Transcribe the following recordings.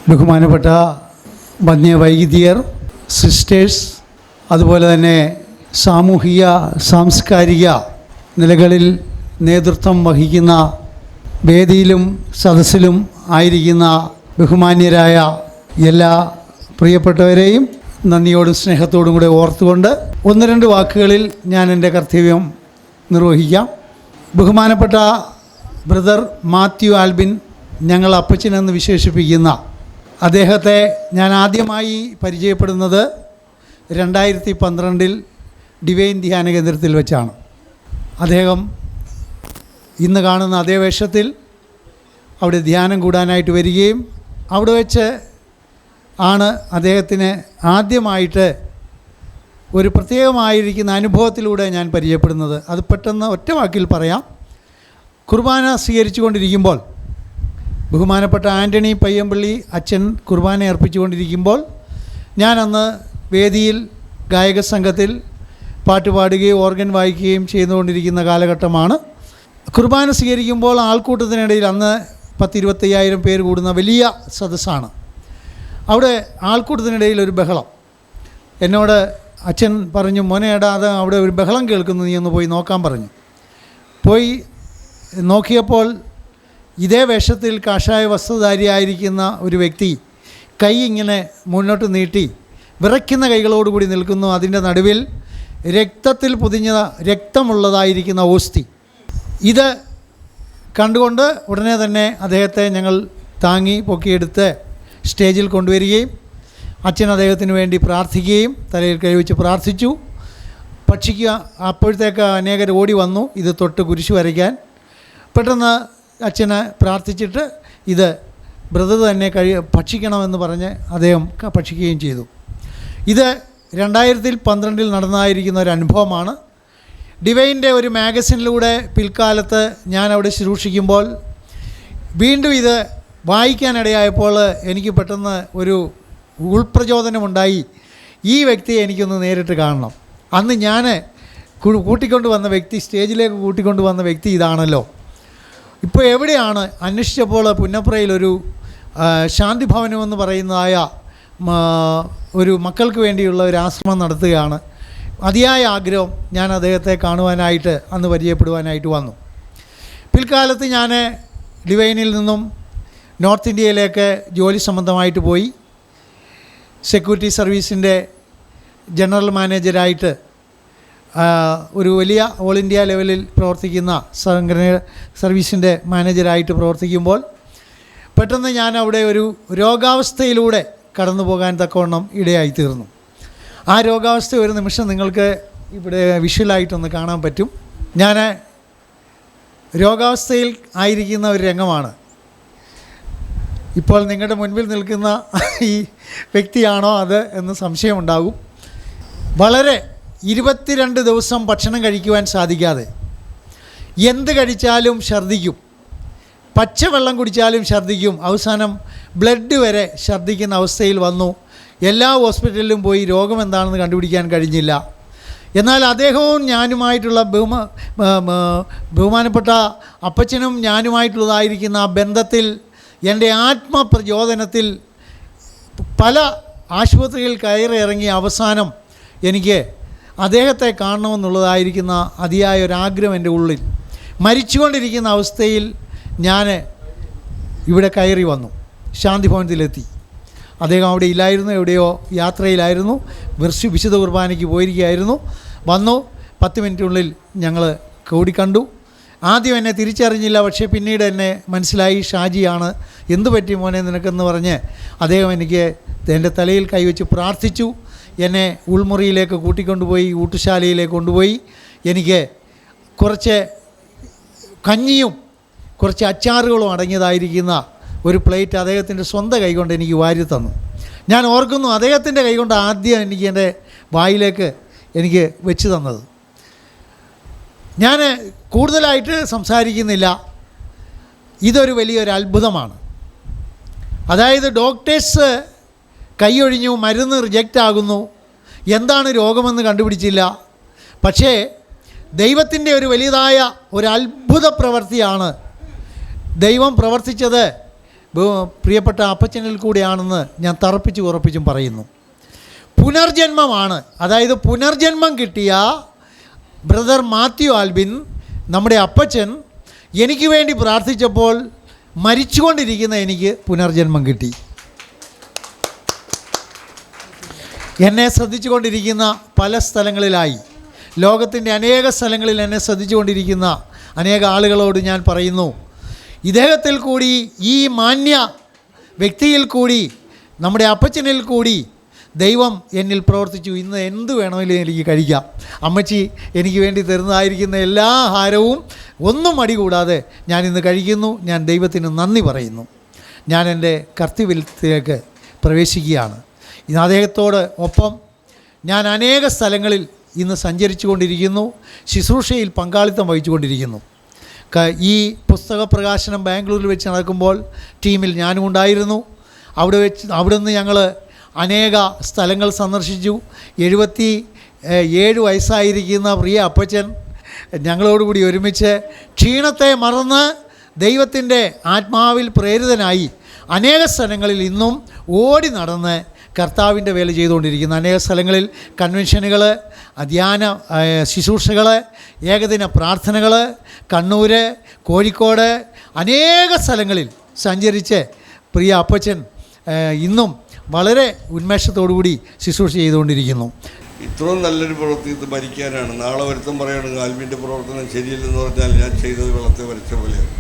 ബഹുമാനപ്പെട്ട വന്യവൈദികർ, സിസ്റ്റേഴ്സ്, അതുപോലെ തന്നെ സാമൂഹിക സാംസ്കാരിക നിലകളിൽ നേതൃത്വം വഹിക്കുന്ന വേദിയിലും സദസ്സിലും ആയിരിക്കുന്ന ബഹുമാന്യരായ എല്ലാ പ്രിയപ്പെട്ടവരെയും നന്ദിയോടും സ്നേഹത്തോടും കൂടെ ഓർത്തുകൊണ്ട് ഒന്ന് രണ്ട് വാക്കുകളിൽ ഞാൻ എൻ്റെ കർത്തവ്യം നിർവഹിക്കാം. ബഹുമാനപ്പെട്ട ബ്രദർ മാത്യു ആൽബിൻ, ഞങ്ങൾ അപ്പച്ചനെന്ന് വിശേഷിപ്പിക്കുന്ന അദ്ദേഹത്തെ ഞാൻ ആദ്യമായി പരിചയപ്പെടുന്നത് 2012 ഡിവൈൻ ധ്യാന കേന്ദ്രത്തിൽ വെച്ചാണ്. അദ്ദേഹം ഇന്ന് കാണുന്ന അതേ വേഷത്തിൽ അവിടെ ധ്യാനം കൂടാനായിട്ട് വരികയും അവിടെ വെച്ച് ആണ് അദ്ദേഹത്തിന് ആദ്യമായിട്ട് ഒരു പ്രത്യേകമായിരിക്കുന്ന അനുഭവത്തിലൂടെ ഞാൻ പരിചയപ്പെടുന്നത്. അത് പെട്ടെന്ന് ഒറ്റ വാക്കിൽ പറയാം. കുർബാന സ്വീകരിച്ചു കൊണ്ടിരിക്കുമ്പോൾ ബഹുമാനപ്പെട്ട ആൻ്റണി പയ്യമ്പള്ളി അച്ഛൻ കുർബാന അർപ്പിച്ചുകൊണ്ടിരിക്കുമ്പോൾ ഞാൻ അന്ന് വേദിയിൽ ഗായക സംഘത്തിൽ പാട്ട് പാടുകയും ഓർഗൻ വായിക്കുകയും ചെയ്തുകൊണ്ടിരിക്കുന്ന കാലഘട്ടമാണ്. കുർബാന സ്വീകരിക്കുമ്പോൾ ആൾക്കൂട്ടത്തിനിടയിൽ അന്ന് 10-25,000 പേര് കൂടുന്ന വലിയ സദസ്സാണ്. അവിടെ ആൾക്കൂട്ടത്തിനിടയിൽ ഒരു ബഹളം. എന്നോട് അച്ഛൻ പറഞ്ഞു, മോനെ എടാ, അത് അവിടെ ഒരു ബഹളം കേൾക്കുന്നു, നീ ഒന്ന് പോയി നോക്കാൻ പറഞ്ഞു. പോയി നോക്കിയപ്പോൾ ഇതേ വേഷത്തിൽ കാഷായ വസ്ത്രധാരിയായിരിക്കുന്ന ഒരു വ്യക്തി കൈ ഇങ്ങനെ മുന്നോട്ട് നീട്ടി വിറയ്ക്കുന്ന കൈകളോടുകൂടി നിൽക്കുന്നു. അതിൻ്റെ നടുവിൽ രക്തത്തിൽ പൊതിഞ്ഞ രക്തമുള്ളതായിരിക്കുന്ന ഓസ്തി. ഇത് കണ്ടുകൊണ്ട് ഉടനെ തന്നെ അദ്ദേഹത്തെ ഞങ്ങൾ താങ്ങി പൊക്കിയെടുത്ത് സ്റ്റേജിൽ കൊണ്ടുവരികയും അച്ഛൻ അദ്ദേഹത്തിന് വേണ്ടി പ്രാർത്ഥിക്കുകയും തലയിൽ കൈവച്ച് പ്രാർത്ഥിച്ചു. ഭക്ഷിക്കുക. അപ്പോഴത്തേക്ക് അനേകർ ഓടി വന്നു ഇത് തൊട്ട് കുരിശ് വരയ്ക്കാൻ. പെട്ടെന്ന് അച്ഛനെ പ്രാർത്ഥിച്ചിട്ട് ഇത് ബ്രദർ തന്നെ ഭക്ഷിക്കണമെന്ന് പറഞ്ഞ് അദ്ദേഹം ഭക്ഷിക്കുകയും ചെയ്തു. ഇത് 2012 നടന്നതായിരിക്കുന്ന ഒരു അനുഭവമാണ്. ഡിവൈൻ്റെ ഒരു മാഗസിനിലൂടെ പിൽക്കാലത്ത് ഞാൻ അവിടെ ശുശ്രൂഷിക്കുമ്പോൾ വീണ്ടും ഇത് വായിക്കാനിടയായപ്പോൾ എനിക്ക് പെട്ടെന്ന് ഒരു ഉൾപ്രചോദനമുണ്ടായി. ഈ വ്യക്തിയെ എനിക്കൊന്ന് നേരിട്ട് കാണണം. അന്ന് ഞാൻ കൂട്ടിക്കൊണ്ട് വന്ന വ്യക്തി, സ്റ്റേജിലേക്ക് കൂട്ടിക്കൊണ്ട് വന്ന വ്യക്തി ഇതാണല്ലോ. ഇപ്പോൾ എവിടെയാണ് അന്വേഷിച്ചപ്പോൾ പുന്നപ്രയിലൊരു ശാന്തി ഭവനമെന്ന് പറയുന്നതായ ഒരു മക്കൾക്ക് വേണ്ടിയുള്ള ഒരു ആശ്രമം നടത്തുകയാണ്. അതിയായ ആഗ്രഹം ഞാൻ അദ്ദേഹത്തെ കാണുവാനായിട്ട് അന്ന് പരിചയപ്പെടുവാനായിട്ട് വന്നു. പിൽക്കാലത്ത് ഞാൻ ഡിവൈനിൽ നിന്നും നോർത്ത് ഇന്ത്യയിലേക്ക് ജോലി സംബന്ധമായിട്ട് പോയി. സെക്യൂരിറ്റി സർവീസിൻ്റെ ജനറൽ മാനേജരായിട്ട് ഒരു വലിയ ഓൾ ഇന്ത്യ ലെവലിൽ പ്രവർത്തിക്കുന്ന സംഘടന സർവീസിൻ്റെ മാനേജരായിട്ട് പ്രവർത്തിക്കുമ്പോൾ പെട്ടെന്ന് ഞാൻ അവിടെ ഒരു രോഗാവസ്ഥയിലൂടെ കടന്നു പോകാൻ തക്കവണ്ണം ഇടയായിത്തീർന്നു. ആ രോഗാവസ്ഥ ഒരു നിമിഷം നിങ്ങൾക്ക് ഇവിടെ വിഷ്വലായിട്ടൊന്ന് കാണാൻ പറ്റും. ഞാൻ രോഗാവസ്ഥയിൽ ആയിരിക്കുന്ന ഒരു രംഗമാണ്. ഇപ്പോൾ നിങ്ങളുടെ മുൻപിൽ നിൽക്കുന്ന ഈ വ്യക്തിയാണോ അത് എന്ന് സംശയമുണ്ടാകും. വളരെ 22 ദിവസം ഭക്ഷണം കഴിക്കുവാൻ സാധിക്കാതെ, എന്ത് കഴിച്ചാലും ഛർദ്ദിക്കും, പച്ചവെള്ളം കുടിച്ചാലും ഛർദ്ദിക്കും, അവസാനം ബ്ലഡ് വരെ ഛർദ്ദിക്കുന്ന അവസ്ഥയിൽ വന്നു. എല്ലാ ഹോസ്പിറ്റലിലും പോയി രോഗമെന്താണെന്ന് കണ്ടുപിടിക്കാൻ കഴിഞ്ഞില്ല. എന്നാൽ അദ്ദേഹവും ഞാനുമായിട്ടുള്ള ബഹുമാനപ്പെട്ട അപ്പച്ചനും ഞാനുമായിട്ടുള്ളതായിരിക്കുന്ന ആ ബന്ധത്തിൽ, എൻ്റെ ആത്മപ്രചോദനത്തിൽ പല ആശുപത്രിയിൽ കയറിയിറങ്ങി അവസാനം എനിക്ക് അദ്ദേഹത്തെ കാണണമെന്നുള്ളതായിരിക്കുന്ന അതിയായ ഒരാഗ്രഹം എൻ്റെ ഉള്ളിൽ. മരിച്ചുകൊണ്ടിരിക്കുന്ന അവസ്ഥയിൽ ഞാൻ ഇവിടെ കയറി വന്നു, ശാന്തി ഭവനത്തിലെത്തി. അദ്ദേഹം അവിടെ ഇല്ലായിരുന്നു, എവിടെയോ യാത്രയിലായിരുന്നു, വിശുദ്ധ കുർബാനയ്ക്ക് പോയിരിക്കുകയായിരുന്നു. വന്നു 10 മിനിറ്റിനുള്ളിൽ ഞങ്ങൾ കൂടിക്കണ്ടു. ആദ്യം എന്നെ തിരിച്ചറിഞ്ഞില്ല, പക്ഷേ പിന്നീട് എന്നെ മനസ്സിലായി, ഷാജിയാണ്, എന്തു പറ്റി മോനെ നിനക്കെന്ന് പറഞ്ഞ് അദ്ദേഹം എനിക്ക് എൻ്റെ തലയിൽ കൈവച്ച് പ്രാർത്ഥിച്ചു. എന്നെ ഉൾമുറിയിലേക്ക് കൂട്ടിക്കൊണ്ടുപോയി, ഊട്ടുശാലയിലേക്ക് കൊണ്ടുപോയി. എനിക്ക് കുറച്ച് കഞ്ഞിയും കുറച്ച് അച്ചാറുകളും അടങ്ങിയതായിരിക്കുന്ന ഒരു പ്ലേറ്റ് അദ്ദേഹത്തിൻ്റെ സ്വന്തം കൈകൊണ്ട് എനിക്ക് വാരി തന്നു. ഞാൻ ഓർക്കുന്നു, അദ്ദേഹത്തിൻ്റെ കൈകൊണ്ട് ആദ്യം എനിക്ക് എൻ്റെ വായിലേക്ക് എനിക്ക് വെച്ച് തന്നത്. ഞാൻ കൂടുതലായിട്ട് സംസാരിക്കുന്നില്ല. ഇതൊരു വലിയൊരു അത്ഭുതമാണ്. അതായത് ഡോക്ടേഴ്സ് കൈയൊഴിഞ്ഞു, മരുന്ന് റിജക്റ്റ് ആകുന്നു, എന്താണ് രോഗമെന്ന് കണ്ടുപിടിച്ചില്ല. പക്ഷേ ദൈവത്തിൻ്റെ ഒരു വലിയതായ ഒരു അത്ഭുത പ്രവൃത്തിയാണ് ദൈവം പ്രവർത്തിച്ചത്. പ്രിയപ്പെട്ട അപ്പച്ചനിൽ കൂടിയാണെന്ന് ഞാൻ ഉറപ്പിച്ചും പറയുന്നു. പുനർജന്മമാണ്. അതായത് പുനർജന്മം കിട്ടിയ ബ്രദർ മാത്യു ആൽബിൻ, നമ്മുടെ അപ്പച്ചൻ, എനിക്ക് വേണ്ടി പ്രാർത്ഥിച്ചപ്പോൾ മരിച്ചുകൊണ്ടിരിക്കുന്ന എനിക്ക് പുനർജന്മം കിട്ടി. എന്നെ ശ്രദ്ധിച്ചുകൊണ്ടിരിക്കുന്ന പല സ്ഥലങ്ങളിലായി, ലോകത്തിൻ്റെ അനേക സ്ഥലങ്ങളിൽ എന്നെ ശ്രദ്ധിച്ചുകൊണ്ടിരിക്കുന്ന അനേക ആളുകളോട് ഞാൻ പറയുന്നു, ഇദ്ദേഹത്തിൽ കൂടി, ഈ മാന്യ വ്യക്തിയിൽ കൂടി, നമ്മുടെ അപ്പച്ചനിൽ കൂടി ദൈവം എന്നിൽ പ്രവർത്തിച്ചു. ഇന്ന് എന്ത് വേണമെങ്കിലും എനിക്ക് കഴിക്കാം. അമ്മച്ചി എനിക്ക് വേണ്ടി തരുന്നതായിരിക്കുന്ന എല്ലാ ആഹാരവും ഒന്നും മടി കൂടാതെ ഞാനിന്ന് കഴിക്കുന്നു. ഞാൻ ദൈവത്തിന് നന്ദി പറയുന്നു. ഞാൻ എൻ്റെ കർത്തവ്യത്തിലേക്ക് പ്രവേശിക്കുകയാണ്. ഇന്ന് അദ്ദേഹത്തോട് ഒപ്പം ഞാൻ അനേക സ്ഥലങ്ങളിൽ ഇന്ന് സഞ്ചരിച്ചു കൊണ്ടിരിക്കുന്നു, ശുശ്രൂഷയിൽ പങ്കാളിത്തം വഹിച്ചുകൊണ്ടിരിക്കുന്നു. ഈ പുസ്തക പ്രകാശനം ബാംഗ്ലൂരിൽ വെച്ച് നടക്കുമ്പോൾ ടീമിൽ ഞാനും ഉണ്ടായിരുന്നു. അവിടുന്ന് ഞങ്ങൾ അനേക സ്ഥലങ്ങൾ സന്ദർശിച്ചു. 77 വയസ്സായിരിക്കുന്ന പ്രിയ അപ്പച്ചൻ ഞങ്ങളോടുകൂടി ഒരുമിച്ച് ക്ഷീണത്തെ മറന്ന് ദൈവത്തിൻ്റെ ആത്മാവിൽ പ്രേരിതനായി അനേക സ്ഥലങ്ങളിൽ ഇന്നും ഓടി നടന്ന് കർത്താവിൻ്റെ വേല ചെയ്തുകൊണ്ടിരിക്കുന്ന അനേക സ്ഥലങ്ങളിൽ കൺവെൻഷനുകൾ, ധ്യാന ശുശ്രൂഷകൾ, ഏകദിന പ്രാർത്ഥനകൾ, കണ്ണൂർ, കോഴിക്കോട്, അനേക സ്ഥലങ്ങളിൽ സഞ്ചരിച്ച് പ്രിയ അപ്പച്ചൻ ഇന്നും വളരെ ഉന്മേഷത്തോടുകൂടി ശുശ്രൂഷ ചെയ്തുകൊണ്ടിരിക്കുന്നു. ഇത്രയും നല്ലൊരു പ്രവൃത്തി ഇത് ഭരിക്കാനാണ്. നാളെ ഒരുത്തം പറയുകയാണെങ്കിൽ ആൽബിൻ്റെ പ്രവർത്തനം ശരിയല്ലെന്ന് പറഞ്ഞാൽ ഞാൻ ചെയ്തത് വെള്ളത്തെ വരച്ച പോലെയാണ്.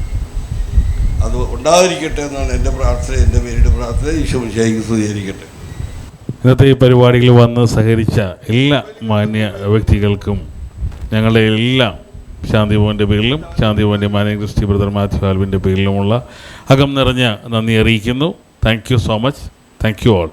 അത് ഉണ്ടാതിരിക്കട്ടെ എന്നാണ് എൻ്റെ പ്രാർത്ഥന, എൻ്റെ പേരുടെ പ്രാർത്ഥന. ഈശോ മിശിഹായ്ക്ക് സ്തുതിയായിരിക്കട്ടെ. ഇന്നത്തെ ഈ പരിപാടിയിൽ വന്ന് സഹകരിച്ച എല്ലാ മാന്യ വ്യക്തികൾക്കും ഞങ്ങളുടെ എല്ലാം ശാന്തിഭവൻ്റെ പേരിലും ശാന്തിഭവൻ്റെ മാന്യ ക്രിസ്റ്റി ബ്രദർ മാത്യു ആൽബിൻ്റെ പേരിലുമുള്ള അകം നിറഞ്ഞ നന്ദി അറിയിക്കുന്നു. Thank you so much. Thank you all.